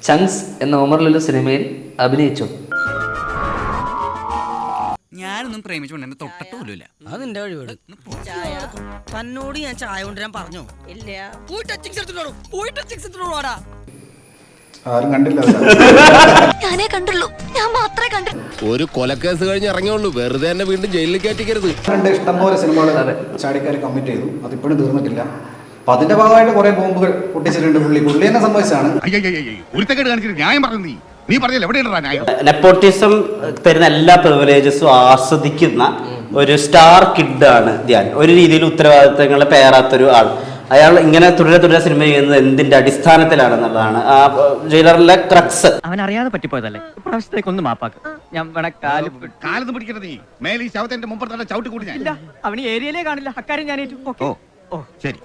ചങ്സ് എന്ന ഒമർ ലുലു സിനിമയിൽ അഭിനയിച്ചു. ഞാനൊന്നും പ്രേമിച്ചുകൊണ്ട് എന്നെ തൊട്ടിട്ട് പോലുമില്ല. അത് നിന്റെ കഴിവേട്. തന്നോട് ഞാൻ ചായ കൊണ്ടുവരാൻ പറഞ്ഞോ? ഇല്ല. പോയി ടച്ചിങ്സ് എടുത്തിട്ടോടാ. ആരും കണ്ടില്ല. ഞാനേ കണ്ടുള്ളൂ, ഞാൻ മാത്രമേ കണ്ടു. ഒരു കൊലക്കേസ് കഴിഞ്ഞ് ഇറങ്ങിയുള്ളൂ, വെറുതെ തന്നെ വീണ്ടും ജയിലിൽ കയറ്റിക്കരുത്. ഇഷ്ടംപോലെ സിനിമകൾ ചാടിക്കാർ കമ്മിറ്റ് ചെയ്തു, അതിപ്പോഴും തീർന്നിട്ടില്ല. അപ്പൊ അതിന്റെ ഭാഗമായിട്ട് കുറെ ബോംബുകൾ പൊട്ടിച്ചിട്ടുണ്ട്. പുള്ളി തന്നെ സംഭവിച്ചാണ്. നെപ്പോട്ടിസം തരുന്ന എല്ലാ പ്രിവിലേജസും ആസ്വദിക്കുന്ന ഒരു സ്റ്റാർ കിഡാണ് ധ്യാൻ. ഒരു രീതിയിൽ ഉത്തരവാദിത്തങ്ങളെ പേറാത്തൊരു ആൾ. അയാൾ ഇങ്ങനെ തുടരെ സിനിമ ചെയ്യുന്നത് എന്തിന്റെ അടിസ്ഥാനത്തിലാണെന്നുള്ളതാണ് ആ ജയിലറിലെ ക്രക്സ്. അവൻ അറിയാതെ പറ്റിപ്പോയതല്ലേ, ഇപ്രാവശ്യത്തേക്ക് ഒന്ന് മാപ്പാക്ക്. ഞാൻ കാലത്ത് പിടിക്കരുത്. മേലെ ഈ ശവത്തിന്റെ മുമ്പ് തന്നെ ചവിട്ടി കൂടി ഞാൻ. അവന് ഏരിയയിലേ കാണില്ല, അക്കാര്യം ഞാൻ ഏറ്റു. ശരി.